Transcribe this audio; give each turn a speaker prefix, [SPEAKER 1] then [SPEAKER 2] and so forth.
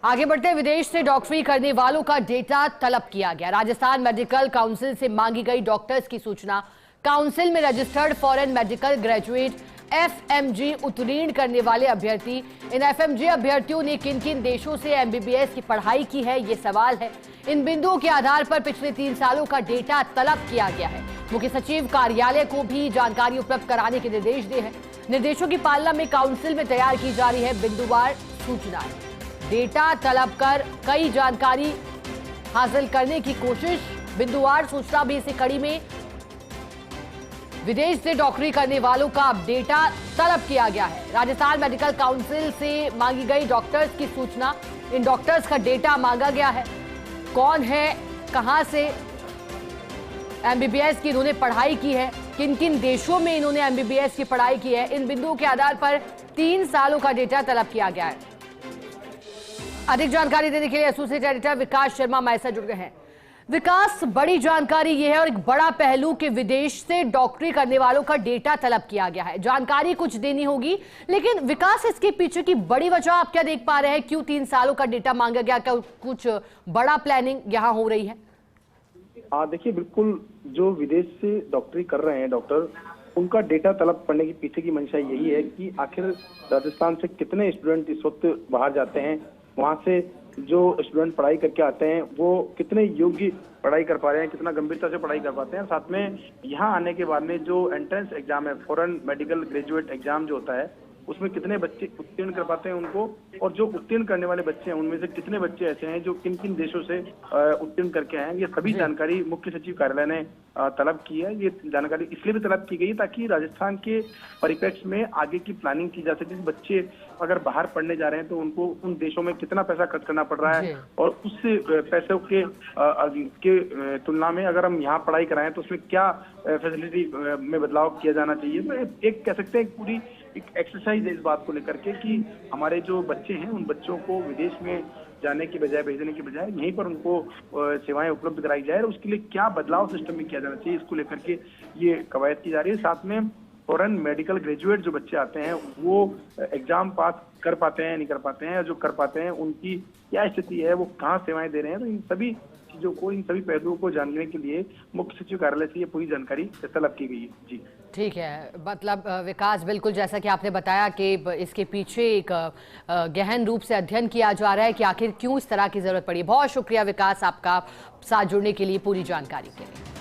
[SPEAKER 1] आगे बढ़ते विदेश से डॉक्टरी करने वालों का डेटा तलब किया गया। राजस्थान मेडिकल काउंसिल से मांगी गई डॉक्टर्स की सूचना। काउंसिल में registered foreign medical graduate FMG उत्तीर्ण करने वाले अभ्यर्थी, इन एफएमजी अभ्यर्थियों ने किन किन देशों से एमबीबीएस की पढ़ाई की है, ये सवाल है। इन बिंदुओं के आधार पर पिछले 3 सालों का डेटा तलब किया गया है। मुख्य सचिव कार्यालय को भी जानकारी उपलब्ध कराने के निर्देश दिए हैं। निर्देशों की पालना में काउंसिल में तैयार की जा रही है बिंदुवार सूचनाएं। डेटा तलब कर कई जानकारी हासिल करने की कोशिश। बिंदुवार सूचना भी इसी कड़ी में विदेश से डॉक्टरी करने वालों का अब डेटा तलब किया गया है। राजस्थान मेडिकल काउंसिल से मांगी गई डॉक्टर्स की सूचना, इन डॉक्टर्स का डेटा मांगा गया है। कौन है, कहां से एमबीबीएस की इन्होंने पढ़ाई की है, किन किन देशों में इन्होंने एमबीबीएस की पढ़ाई की है, इन बिंदुओं के आधार पर 3 सालों का डेटा तलब किया गया है। अधिक जानकारी देने के लिए एसोसिएट एडिटर विकास शर्मा हमारे साथ जुड़ गए हैं। विकास, बड़ी जानकारी यह है और एक बड़ा पहलू कि विदेश से डॉक्टरी करने वालों का डेटा तलब किया गया है। जानकारी कुछ देनी होगी, लेकिन विकास, इसके पीछे की बड़ी वजह आप क्या देख पा रहे हैं? क्यों 3 सालों का डेटा मांगा गया? क्या कुछ बड़ा प्लानिंग यहाँ हो रही है?
[SPEAKER 2] देखिए, बिल्कुल जो विदेश से डॉक्टरी कर रहे हैं डॉक्टर, उनका डेटा तलब करने की पीछे की मंशा यही है कि आखिर राजस्थान से कितने स्टूडेंट इस वक्त बाहर जाते हैं, वहां से जो स्टूडेंट पढ़ाई करके आते हैं वो कितने योग्य पढ़ाई कर पा रहे हैं, कितना गंभीरता से पढ़ाई कर पाते हैं। साथ में यहाँ आने के बाद में जो एंट्रेंस एग्जाम है, फॉरेन मेडिकल ग्रेजुएट एग्जाम जो होता है, उसमें कितने बच्चे उत्तीर्ण कर पाते हैं उनको, और जो उत्तीर्ण करने वाले बच्चे हैं उनमें से कितने बच्चे ऐसे हैं जो किन किन देशों से उत्तीर्ण करके आए हैं, ये सभी जानकारी मुख्य सचिव कार्यालय ने तलब की है। ये जानकारी इसलिए भी तलब की गई ताकि राजस्थान के परिप्रेक्ष्य में आगे की प्लानिंग की जा सके। बच्चे अगर बाहर पढ़ने जा रहे हैं तो उनको उन देशों में कितना पैसा खर्च करना पड़ रहा है, और उस पैसों के तुलना में अगर हम यहाँ पढ़ाई कराएं तो उसमें क्या फैसिलिटी में बदलाव किया जाना चाहिए। तो एक कह सकते हैं पूरी एक एक्सरसाइज है इस बात को लेकर के कि हमारे जो बच्चे हैं उन बच्चों को विदेश में जाने की बजाय, भेजने की बजाय यहीं पर उनको सेवाएं उपलब्ध कराई जाए, और उसके लिए क्या बदलाव सिस्टम में किया जाना चाहिए, इसको लेकर के ये कवायद की जा रही है। साथ में फॉरेन मेडिकल ग्रेजुएट जो बच्चे आते हैं वो एग्जाम पास कर पाते हैं, नहीं कर पाते हैं, जो कर पाते हैं उनकी क्या स्थिति है, वो कहाँ सेवाएं दे रहे हैं। तो इन सभी चीजों को, इन सभी पहलुओं को जानने के लिए मुख्य सचिव कार्यालय से ये पूरी जानकारी तलब की गई है। जी
[SPEAKER 1] ठीक है, मतलब विकास, बिल्कुल जैसा कि आपने बताया कि इसके पीछे एक गहन रूप से अध्ययन किया जा रहा है कि आखिर क्यों इस तरह की जरूरत पड़ी। बहुत शुक्रिया विकास, आपका साथ जुड़ने के लिए, पूरी जानकारी के लिए।